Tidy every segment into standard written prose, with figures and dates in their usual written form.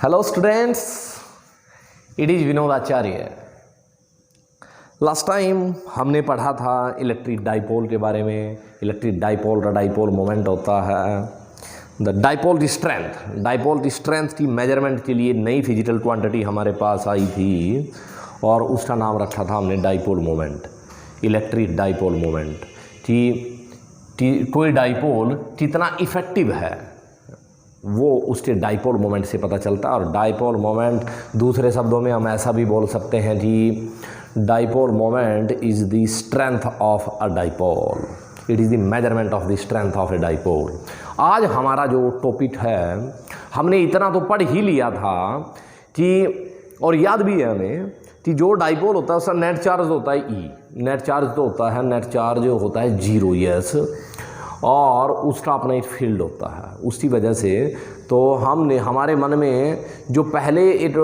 Hello students, it is Vinod Acharya. Last time हमने पढ़ा था इलेक्ट्रिक डाइपोल के बारे में। इलेक्ट्रिक डाइपोल का डाइपोल मोमेंट होता है द डाइपोल की स्ट्रेंथ। डाइपोल की स्ट्रेंथ की मेजरमेंट के लिए नई फिजिकल क्वांटिटी हमारे पास आई थी और उसका नाम रखा था हमने dipole moment, electric dipole moment. कि कोई डाइपोल कितना इफ़ेक्टिव है वो उसके डाइपोल मोमेंट से पता चलता है। और डाइपोल मोमेंट दूसरे शब्दों में हम ऐसा भी बोल सकते हैं कि dipole moment is the strength of a dipole, it is the measurement of the strength of a dipole. आज हमारा जो टॉपिक है, हमने इतना तो पढ़ ही लिया था कि, और याद भी है हमें कि जो डाइपोल होता है उसका नेट चार्ज होता है ई। नेट चार्ज तो होता है, नेट चार्ज होता है 0, यस, और उसका अपना एक फील्ड होता है। उसकी वजह से तो हमने हमारे मन में जो पहले एक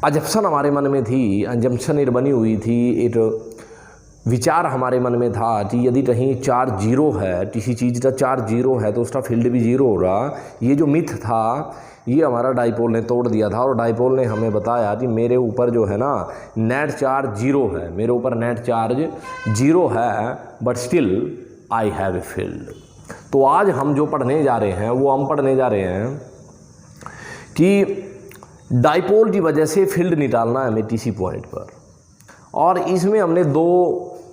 अजम्पशन हमारे मन में थी, अजम्पशन एक बनी हुई थी, एक विचार हमारे मन में था कि यदि कहीं चार्ज 0 है, किसी चीज़ का चार्ज 0 है तो उसका फील्ड भी 0 होगा। ये जो मिथ था ये हमारा डाइपोल ने तोड़ दिया था। और डाइपोल ने हमें बताया कि मेरे ऊपर जो है ना नेट चार्ज 0 है, मेरे ऊपर नेट चार्ज 0 है, but still I have a field. तो आज हम जो पढ़ने जा रहे हैं वो हम पढ़ने जा रहे हैं कि डाइपोल की वजह से फील्ड निकालना है हमें किसी पॉइंट पर। और इसमें हमने 2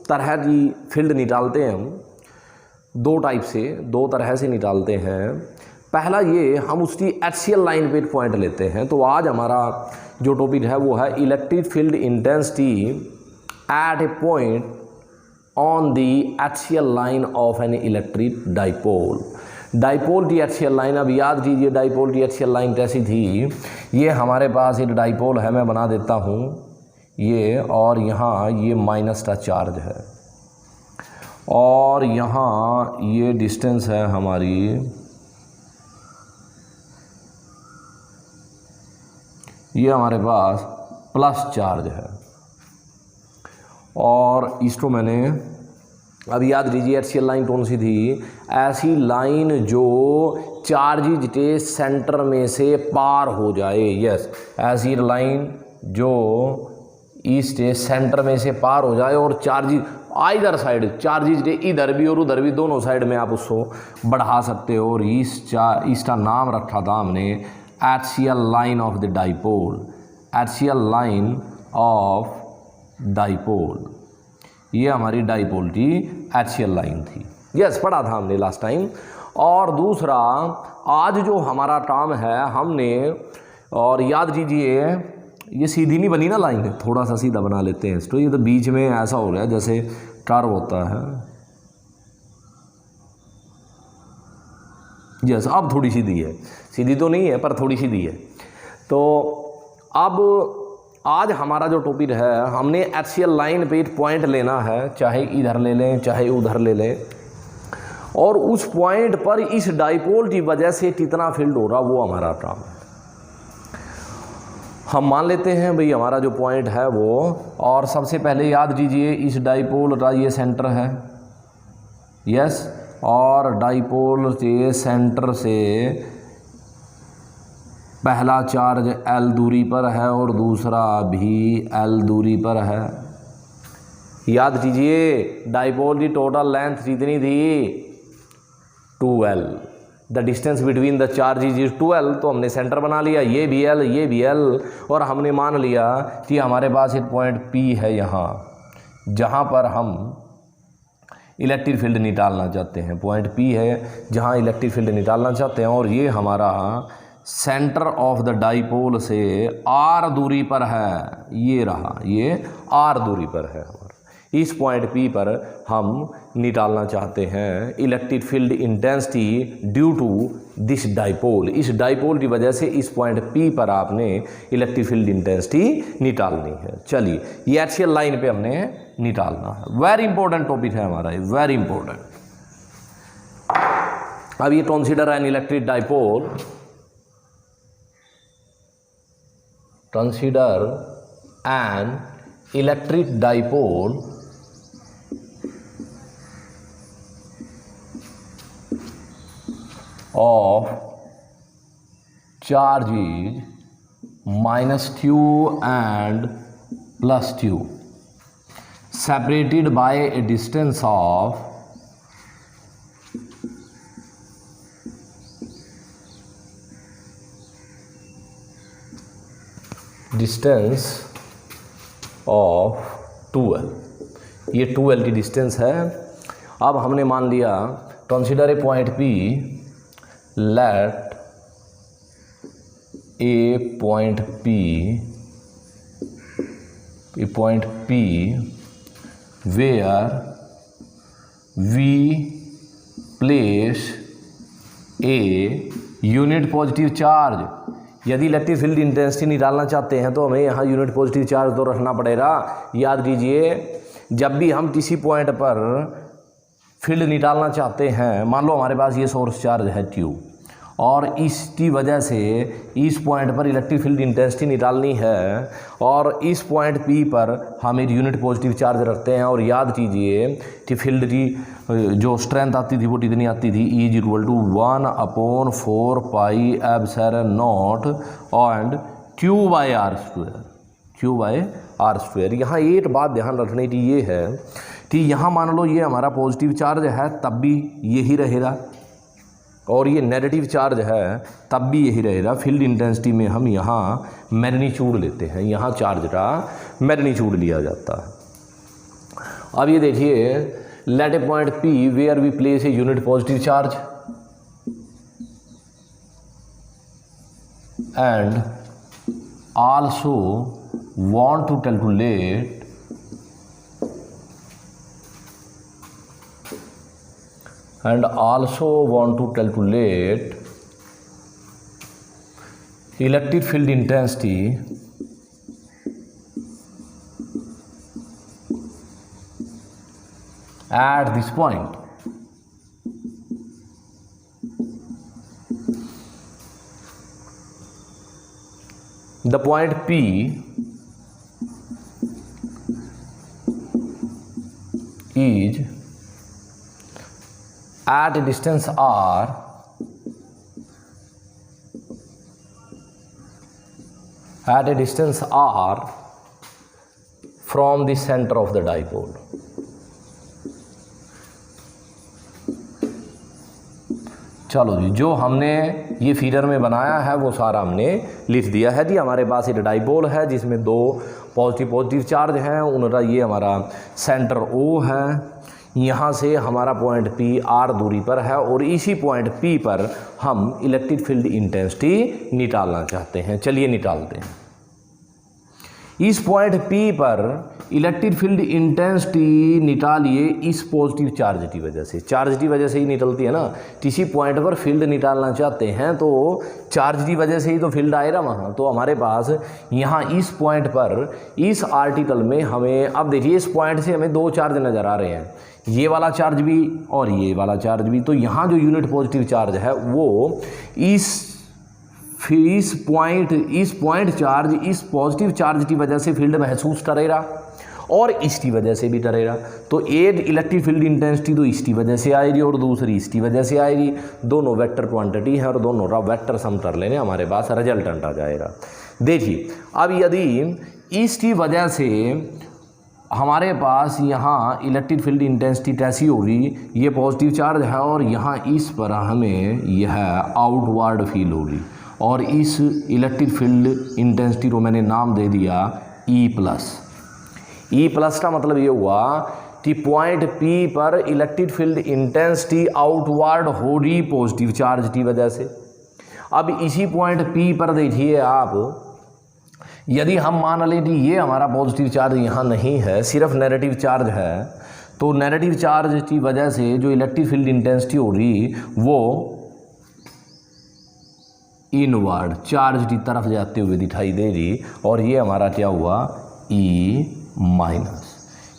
तरह की फील्ड निकालते हैं, हम 2 टाइप से, 2 तरह से निकालते हैं। पहला ये, हम उसकी एक्सियल लाइन पे पॉइंट लेते हैं। तो आज हमारा जो टॉपिक है वो है electric field intensity at A point on the axial line of an electric dipole. Dipole की एक्सियल लाइन, अब याद कीजिए डाइपोल की एक्सियल लाइन कैसी थी। ये हमारे पास एक डाइपोल है, मैं बना देता हूँ ये, और यहाँ ये माइनस का चार्ज है और यहाँ ये डिस्टेंस है हमारी, ये हमारे पास प्लस चार्ज है। और इसको मैंने, अब याद कीजिए एक्सियल लाइन कौन सी थी, ऐसी लाइन जो चार्ज के सेंटर में से पार हो जाए। यस, ऐसी लाइन जो इसके सेंटर में से पार हो जाए और चार्ज आइदर साइड, चार्जेज के इधर भी और उधर भी, दोनों साइड में आप उसको बढ़ा सकते हो। और इसका नाम रखा था हमने axial line of the dipole, axial line of dipole. ये हमारी डाइपोल की एक्सियल लाइन थी। यस, पढ़ा था हमने लास्ट टाइम। और दूसरा, आज जो हमारा काम है हमने, और याद कीजिए ये सीधी नहीं बनी ना लाइन, थोड़ा सा सीधा बना लेते हैं इसको। ये तो बीच में ऐसा हो रहा है जैसे कर्व होता है। यस, अब थोड़ी सीधी है, सीधी तो नहीं है पर थोड़ी सीधी है। तो अब आज हमारा जो टॉपिक है, हमने एक्सियल लाइन पे एक पॉइंट लेना है, चाहे इधर ले लें चाहे उधर ले लें, और उस पॉइंट पर इस डाइपोल की वजह से कितना फील्ड हो रहा वो हमारा काम है। हम मान लेते हैं भाई हमारा जो पॉइंट है वो, और सबसे पहले याद कीजिए इस डाइपोल का ये सेंटर है। यस, और डाइपोल के सेंटर से पहला चार्ज L दूरी पर है और दूसरा भी L दूरी पर है। याद कीजिए डाइपोल की टोटल लेंथ कितनी थी, 2L। The distance between the charges is 2L। तो हमने सेंटर बना लिया, ये भी L, ये भी L, और हमने मान लिया कि हमारे पास एक पॉइंट P है यहाँ, जहाँ पर हम इलेक्ट्रिक फील्ड निकालना चाहते हैं। पॉइंट P है जहाँ इलेक्ट्रिक फील्ड निकालना चाहते हैं, और ये हमारा सेंटर ऑफ द डाइपोल से R दूरी पर है। ये रहा, ये R दूरी पर है हमारा। इस पॉइंट P पर हम निकालना चाहते हैं electric field intensity due to this dipole. इस डाइपोल की वजह से इस पॉइंट P पर आपने इलेक्ट्रिक फील्ड इंटेंसिटी निकालनी है। चलिए, ये एक्सियल लाइन पे हमने निकालना है। वेरी इंपॉर्टेंट टॉपिक है हमारा ये, वेरी इंपॉर्टेंट। अब ये consider an electric dipole, consider an electric dipole of charge is -q and +q separated by a distance of of 2l। ये 2l की डिस्टेंस है। अब हमने मान लिया consider a point P, let a point P where we place a unit positive charge. यदि electric field intensity निकालना चाहते हैं तो हमें यहाँ यूनिट पॉजिटिव चार्ज तो रखना पड़ेगा। याद कीजिए, जब भी हम किसी पॉइंट पर फील्ड निकालना चाहते हैं, मान लो हमारे पास ये सोर्स चार्ज है Q और इसकी वजह से इस पॉइंट पर इलेक्ट्रिक फील्ड इंटेंसिटी निकालनी है और इस पॉइंट P पर हम एक यूनिट पॉजिटिव चार्ज रखते हैं। और याद कीजिए कि फील्ड की जो स्ट्रेंथ आती थी वो कितनी आती थी, E = 1/4 pi epsilon not and Q/r²। यहाँ एक बात ध्यान रखने की ये है कि यहाँ मान लो ये हमारा पॉजिटिव चार्ज है तब भी यही रहेगा और ये नेगेटिव चार्ज है तब भी यही रहेगा। फील्ड इंटेंसिटी में हम यहाँ मैग्नीट्यूड लेते हैं, यहाँ चार्ज का मैग्नीट्यूड लिया जाता है। अब ये देखिए, let a point P where we place a unit positive charge and also want to calculate electric field intensity at this point। The point P is at a distance r from the center of the dipole। चलो जी, जो हमने ये figure में बनाया है वो सारा हमने लिख दिया है जी। हमारे पास एक डाइपोल है जिसमें दो पॉजिटिव चार्ज हैं, उनका ये हमारा सेंटर O है। यहाँ से हमारा पॉइंट P r दूरी पर है और इसी पॉइंट P पर हम इलेक्ट्रिक फील्ड इंटेंसिटी निकालना चाहते हैं। चलिए निकालते हैं। इस पॉइंट P पर इलेक्ट्रिक फील्ड इंटेंसिटी निकालिए इस पॉजिटिव चार्ज की वजह से। चार्ज की वजह से ही निकलती है ना। किसी पॉइंट पर फील्ड निकालना चाहते हैं तो चार्ज की वजह से ही तो फील्ड आएगा वहाँ। तो हमारे पास यहाँ इस पॉइंट पर इस आर्टिकल में हमें, अब देखिए इस पॉइंट से हमें दो चार्ज नज़र आ रहे हैं, ये वाला चार्ज भी और ये वाला चार्ज भी। तो यहाँ जो यूनिट पॉजिटिव चार्ज है वो इस पॉइंट चार्ज इस पॉजिटिव चार्ज की वजह से फील्ड महसूस करेगा और इसकी वजह से भी करेगा। तो एक इलेक्ट्रिक फील्ड इंटेंसिटी तो इसकी वजह से आएगी और दूसरी इसकी वजह से आएगी। दोनों वेक्टर क्वांटिटी है और दोनों का वेक्टर सम कर लेने हमारे पास रिजल्टेंट आ जाएगा। देखिए, अब यदि इसकी वजह से हमारे पास यहाँ इलेक्ट्रिक फील्ड इंटेंसिटी कैसी होगी, ये पॉजिटिव चार्ज है और यहाँ इस पर हमें यह आउटवर्ड फील होगी और इस इलेक्ट्रिक फील्ड इंटेंसिटी को मैंने नाम दे दिया E+। का मतलब ये हुआ कि पॉइंट P पर इलेक्ट्रिक फील्ड इंटेंसिटी आउटवर्ड होगी पॉजिटिव चार्ज की वजह से। अब इसी पॉइंट P पर देखिए आप, यदि हम मान लें कि ये हमारा पॉजिटिव चार्ज यहाँ नहीं है, सिर्फ नेगेटिव चार्ज है, तो नेगेटिव चार्ज की वजह से जो इलेक्ट्रिक फील्ड इंटेंसिटी होगी वो इनवर्ड चार्ज की तरफ जाते हुए दिखाई देगी और ये हमारा क्या हुआ E-।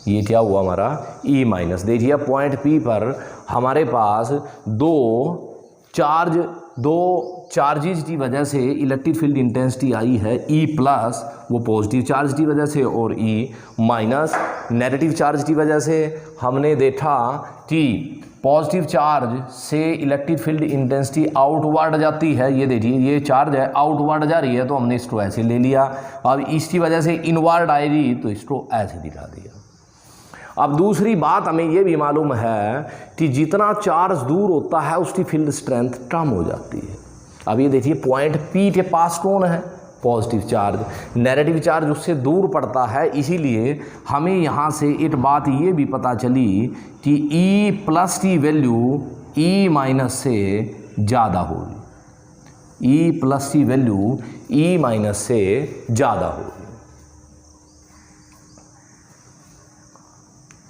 ये क्या हुआ हमारा E-। देखिए पॉइंट P पर हमारे पास दो चार्जेज की वजह से इलेक्ट्रिक फील्ड इंटेंसिटी आई है E+, वो पॉजिटिव चार्ज की वजह से, और E- नेगेटिव चार्ज की वजह से। हमने देखा कि पॉजिटिव चार्ज से इलेक्ट्रिक फील्ड इंटेंसिटी आउटवर्ड जाती है, ये देखिए ये चार्ज है आउटवर्ड जा रही है तो हमने इसको ऐसे ले लिया। अब इसकी वजह से इनवर्ड आएगी तो इसको ऐसे दिखा दिया। अब दूसरी बात हमें ये भी मालूम है कि जितना चार्ज दूर होता है उसकी फील्ड स्ट्रेंथ कम हो जाती है। अब ये देखिए पॉइंट P के पास कौन है, पॉजिटिव चार्ज, नेगेटिव चार्ज उससे दूर पड़ता है, इसीलिए हमें यहाँ से एक बात ये भी पता चली कि E प्लस की वैल्यू E माइनस से ज़्यादा होगी, E प्लस की वैल्यू E माइनस से ज़्यादा होगी।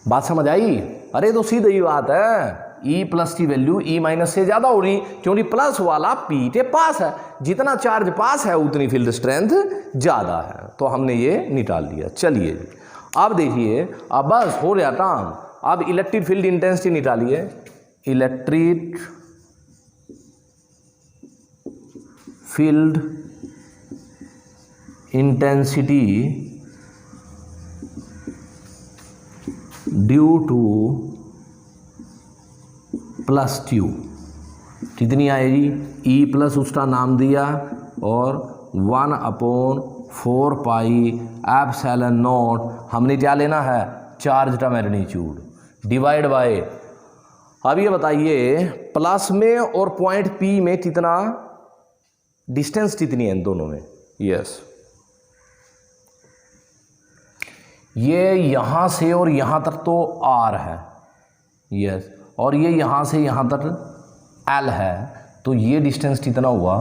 बात समझ आई? अरे तो सीधी ही बात है, E प्लस की वैल्यू E माइनस से ज़्यादा हो रही क्योंकि प्लस वाला P के पास है, जितना चार्ज पास है उतनी फील्ड स्ट्रेंथ ज़्यादा है, तो हमने ये निकाल लिया। चलिए अब देखिए, अब बस हो गया काम। अब इलेक्ट्रिक फील्ड इंटेंसिटी निकालिए, electric field intensity due two plus Q कितनी आएगी, E प्लस उसका नाम दिया और 1/4 पाई एप्सिलॉन नॉट, हमने क्या लेना है, चार्ज का मैग्नीट्यूड डिवाइड बाय। अब ये बताइए प्लस में और पॉइंट P में कितना डिस्टेंस कितनी है इन दोनों में? यस, ये यहाँ से और यहाँ तक तो R है, यस, और ये यहाँ से यहाँ तक L है, तो ये डिस्टेंस कितना हुआ,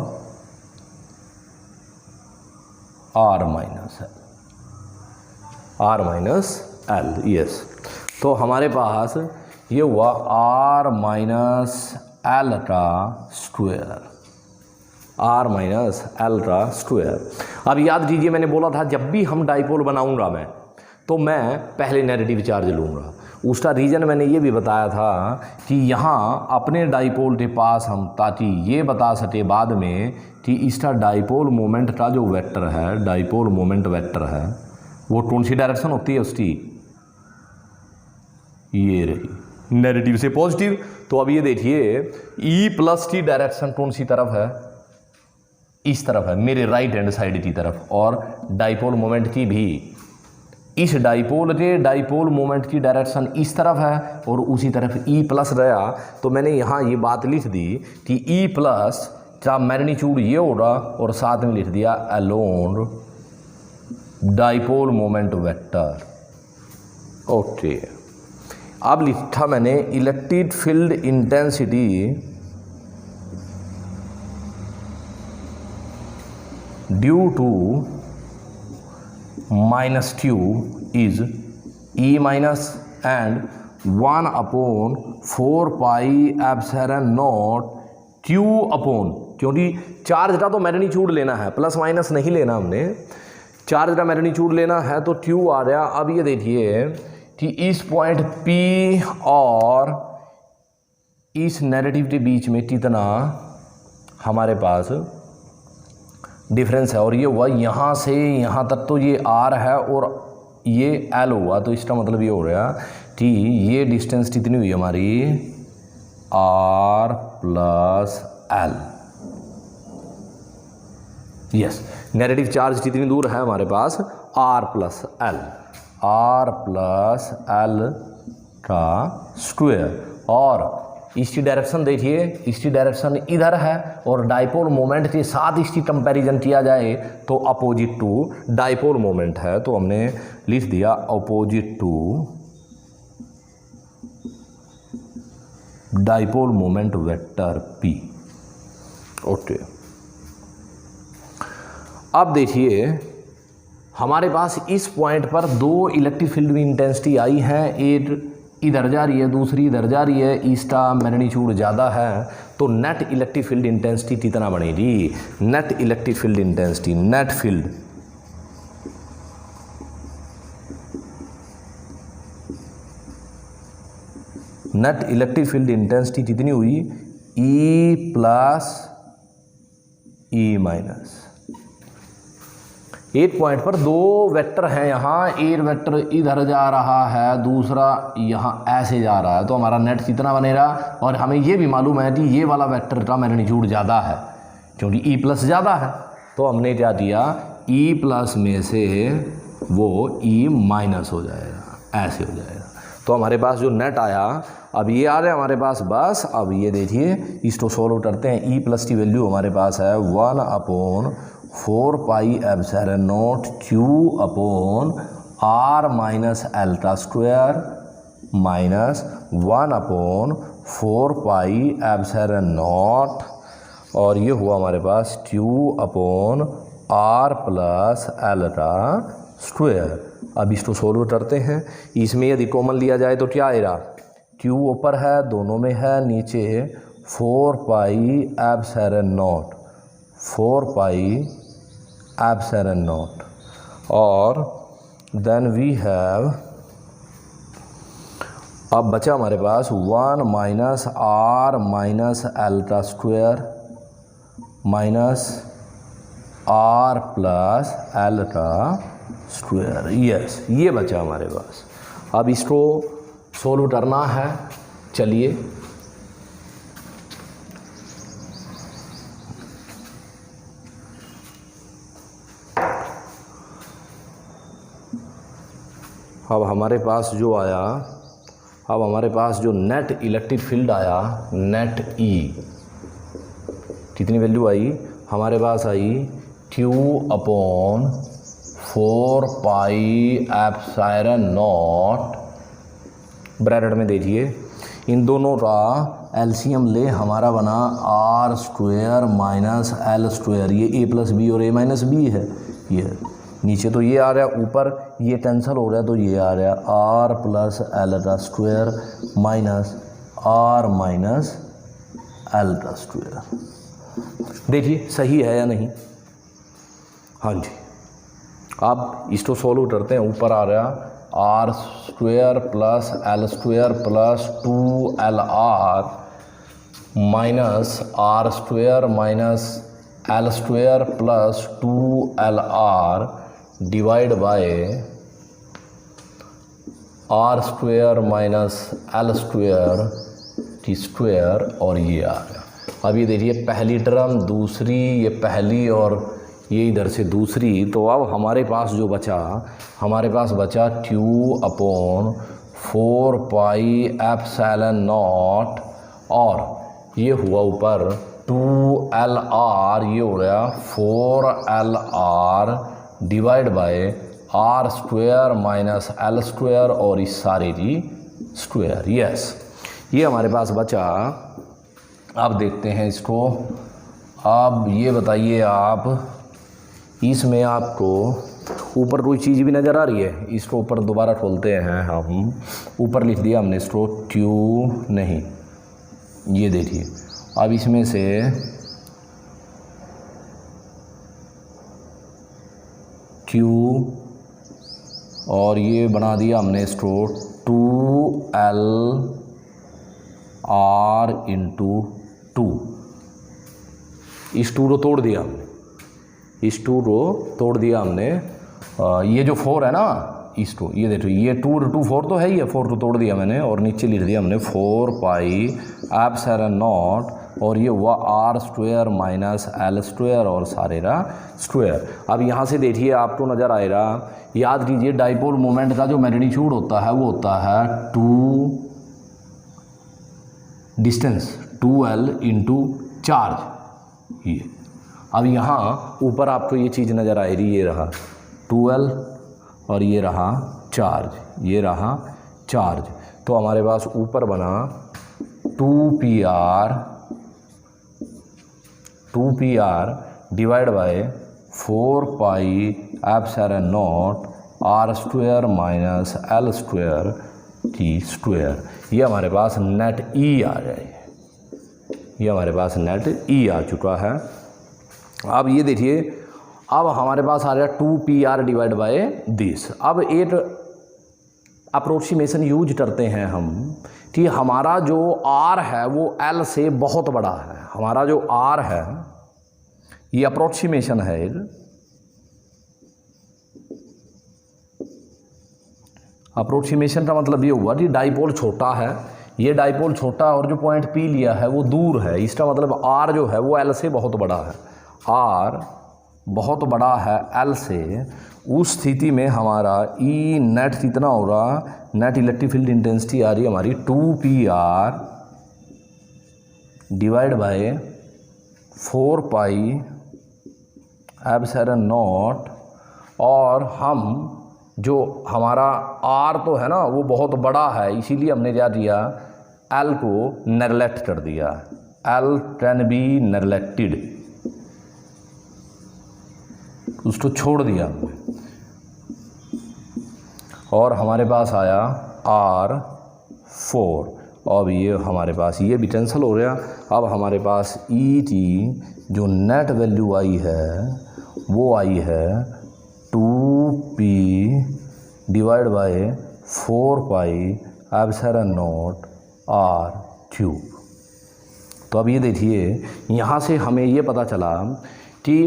R माइनस L, यस। तो हमारे पास ये हुआ R माइनस L का स्क्वायर, R माइनस L का स्क्वायर। अब याद कीजिए मैंने बोला था जब भी हम डाइपोल बनाऊंगा मैं, तो मैं पहले नेगेटिव चार्ज लूँगा। उसका रीज़न मैंने ये भी बताया था कि यहाँ अपने डाइपोल के पास हम, ताकि ये बता सके बाद में कि इसका डाइपोल मोमेंट का जो वेक्टर है, डाइपोल मोमेंट वेक्टर है, वो कौन सी डायरेक्शन होती है उसकी, ये रही, नेगेटिव से पॉजिटिव। तो अब ये देखिए E प्लस की डायरेक्शन कौन सी तरफ है, इस तरफ है, मेरे राइट हैंड साइड की तरफ, और डाइपोल मोमेंट की भी इस डाइपोल के डाइपोल मोमेंट की डायरेक्शन इस तरफ है और उसी तरफ E प्लस रहा। तो मैंने यहाँ ये बात लिख दी कि E प्लस का मैग्नीट्यूड ये होगा और साथ में लिख दिया alone dipole moment vector. Okay, अब लिखा मैंने electric field intensity due to minus Q is E minus and 1/4 pi epsilon naught Q upon, क्योंकि चार्ज का तो मैग्नीट्यूड लेना है, प्लस माइनस नहीं लेना हमने, चार्ज का मैग्नीट्यूड लेना है तो Q आ गया। अब ये देखिए कि इस पॉइंट P और इस नेगेटिव के बीच में कितना हमारे पास डिफरेंस है, और ये हुआ यहाँ से यहाँ तक तो ये R है और ये L हुआ, तो इसका मतलब ये हो रहा कि ये डिस्टेंस कितनी हुई हमारी, R plus L। Yes, negative charge कितनी दूर है हमारे पास, R plus L, R plus L का स्क्वायर। और इसकी डायरेक्शन देखिए, इसकी डायरेक्शन इधर है और डाइपोल मोमेंट के साथ इसकी कंपैरिजन किया जाए तो अपोजिट टू डाइपोल मोमेंट है, तो हमने लिख दिया opposite to dipole moment vector P। Okay, अब देखिए हमारे पास इस पॉइंट पर दो इलेक्ट्रिक फील्ड की इंटेंसिटी आई है, एक इधर जा रही है दूसरी इधर जा रही है, इसका मैग्नीट्यूड ज़्यादा है, तो नेट इलेक्ट्रिक फील्ड इंटेंसिटी कितना बनेगी, net electric field intensity, net electric field intensity कितनी हुई, E प्लस E माइनस, एक पॉइंट पर दो वेक्टर हैं यहाँ, एक वेक्टर इधर जा रहा है, दूसरा यहाँ ऐसे जा रहा है, तो हमारा नेट कितना बनेगा। और हमें ये भी मालूम है कि ये वाला वेक्टर का मैग्नीट्यूड ज़्यादा है क्योंकि ई प्लस ज़्यादा है, तो हमने क्या दिया ई प्लस में से वो ई माइनस हो जाएगा, ऐसे हो जाएगा। तो हमारे पास जो नेट आया, अब ये आ रहा है हमारे पास बस। अब ये देखिए इसको सॉल्व करते हैं। ई प्लस की वैल्यू हमारे पास है 1/4 pi epsilon naught Q upon R minus Elta square minus 1/4 pi epsilon naught, और ये हुआ हमारे पास Q upon R plus Elta square. अब इसको सोल्व करते हैं। इसमें यदि कॉमन लिया जाए तो क्या आएगा, क्यू ऊपर है, दोनों में है, नीचे 4 pi epsilon naught, 4 pi epsilon naught, और देन वी हैव, अब बचा हमारे पास 1 minus R minus Elta square minus R plus Elta square. Yes, ये बचा हमारे पास। अब इसको सोल्व करना है। चलिए अब हमारे पास जो आया, अब हमारे पास जो नेट इलेक्ट्रिक फील्ड आया, नेट ई कितनी वैल्यू आई हमारे पास आई Q upon 4 pi epsilon naught, bracket में देखिए इन दोनों का एलसीएम ले, हमारा बना R square minus L square. ये ए प्लस बी और ए माइनस बी है, ये नीचे तो ये आ रहा है, ऊपर ये कैंसिल हो रहा है तो ये आ रहा है आर प्लस एल का square minus R minus L का स्क्वायर। देखिए सही है या नहीं। हाँ जी, अब इसको सॉल्व करते हैं। ऊपर आ रहा R square plus L square plus 2LR minus R square minus L square plus 2LR divide by R square minus L square की स्क्वायर, और ये आ गया। अब ये देखिए पहली टर्म, दूसरी, ये पहली और ये इधर से दूसरी। तो अब हमारे पास जो बचा, हमारे पास बचा Q upon 4 pi epsilon naught, और ये हुआ ऊपर 2LR, ये हो गया 4LR divide by R square minus L square, और इस सारे की स्क्वायर। यस, ये हमारे पास बचा। अब देखते हैं इसको। अब ये बताइए आप, इसमें आपको ऊपर कोई चीज़ भी नज़र आ रही है? इसको ऊपर दोबारा खोलते हैं हम। ऊपर लिख दिया हमने इसको क्यू, नहीं, ये देखिए। अब इसमें से क्यू, और ये बना दिया हमने इसको 2LR इंटू 2। इस 2 को तोड़ दिया हमने, इस 2 को तोड़ दिया हमने। ये जो 4 है ना, इसको ये देखो, ये 2 4 तो है ही है, 4 को तोड़ दिया मैंने, और नीचे लिख दिया हमने 4 पाई एप्सिलॉन नॉट, और ये हुआ R square minus L square और सारे का स्क्वायर। अब यहाँ से देखिए आपको नज़र आएगा, याद कीजिए डाइपोल मोमेंट का जो मैग्नीट्यूड होता है वो होता है 2 डिस्टेंस 2L इंटू चार्ज। ये अब यहाँ ऊपर आपको ये चीज़ नज़र आएगी, ये रहा 2L और ये रहा चार्ज, ये रहा चार्ज। तो हमारे पास ऊपर बना 2PR divide by 4 pi epsilon naught R square minus L square की स्क्वायर। ये हमारे पास नेट ई आ जाए, ये हमारे पास नेट ई आ चुका है। अब ये देखिए, अब हमारे पास आ गया 2PR डिवाइड बाय दिस। अब एक अप्रोक्सीमेशन यूज करते हैं हम कि हमारा जो R है वो L से बहुत बड़ा है। हमारा जो R है, ये अप्रोक्सीमेशन है एक, अप्रोक्सीमेशन का मतलब ये हुआ कि डाइपोल छोटा है, ये डाइपोल छोटा और जो पॉइंट P लिया है वो दूर है। इसका मतलब R जो है वो L से बहुत बड़ा है, R बहुत बड़ा है L से। उस स्थिति में हमारा E नेट कितना होगा, नेट इलेक्ट्रिक फील्ड इंटेंसिटी आ रही है हमारी 2PR divide by 4 pi epsilon naught. और हम जो हमारा R तो है ना वो बहुत बड़ा है, इसीलिए हमने क्या दिया, L को नेगलेक्ट कर दिया, L कैन बी नेगलेक्टेड, उसको छोड़ दिया हमने। और हमारे पास आया R4। अब ये हमारे पास ये भी कैंसिल हो गया। अब हमारे पास E की जो नेट वैल्यू आई है वो आई है 2P divide by 4 pi epsilon not R cube. तो अब ये देखिए, यहाँ से हमें ये पता चला कि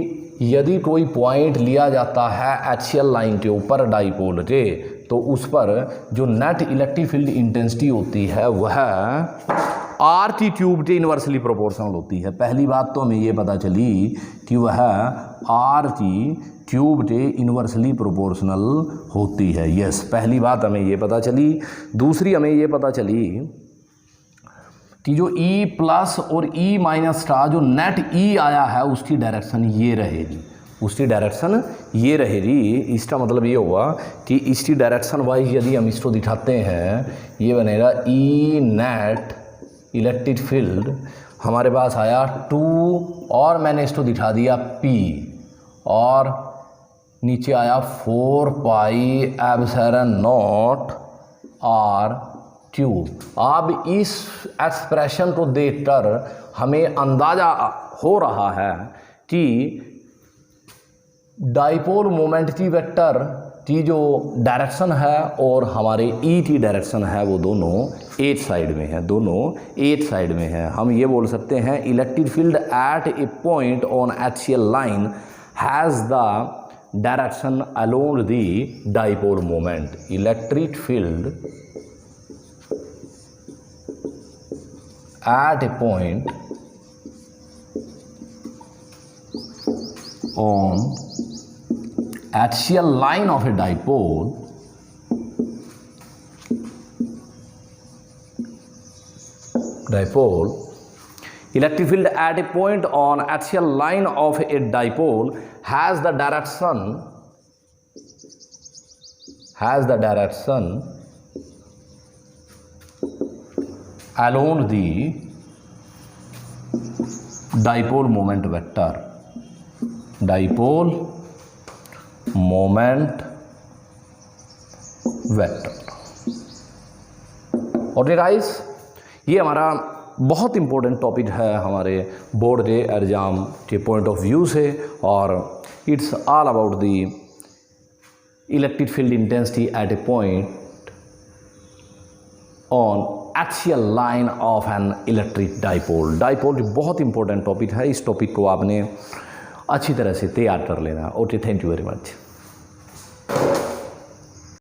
यदि कोई पॉइंट लिया जाता है एक्सियल लाइन के ऊपर डाइपोल के, तो उस पर जो नेट इलेक्ट्रिक फील्ड इंटेंसिटी होती है वह R की क्यूब के इन्वर्सली प्रोपोर्शनल होती है। पहली बात तो हमें ये पता चली कि वह R की क्यूब के इन्वर्सली प्रोपोर्शनल होती है। यस, पहली बात हमें ये पता चली। दूसरी हमें ये पता चली कि जो E प्लस और E माइनस का जो नेट E आया है उसकी डायरेक्शन ये रहेगी, उसकी डायरेक्शन ये रहेगी। इसका मतलब ये हुआ कि इसकी डायरेक्शन वाइज यदि हम इसको दिखाते हैं, ये बनेगा E नेट इलेक्ट्रिक फील्ड हमारे पास आया 2 और मैंने इसको दिखा दिया P और नीचे आया 4 pi epsilon not R cube. अब इस एक्सप्रेशन को देखकर हमें अंदाज़ा हो रहा है कि डाइपोल मोमेंट की वेक्टर की जो डायरेक्शन है और हमारे E की डायरेक्शन है वो दोनों एक साइड में है, दोनों एक साइड में है। हम ये बोल सकते हैं electric field at A point on axial line has the direction along the dipole moment. Electric field at a point on axial line of a dipole electric field at a point on axial line of a dipole has the direction along the dipole moment vector, dipole moment vector। Okay guys, ये हमारा बहुत important topic है हमारे board के exam के point of view से, और it's all about the electric field intensity at A point on axial line of an electric dipole. Dipole बहुत इंपॉर्टेंट टॉपिक है, इस टॉपिक को आपने अच्छी तरह से तैयार कर लेना। Okay, thank you very much.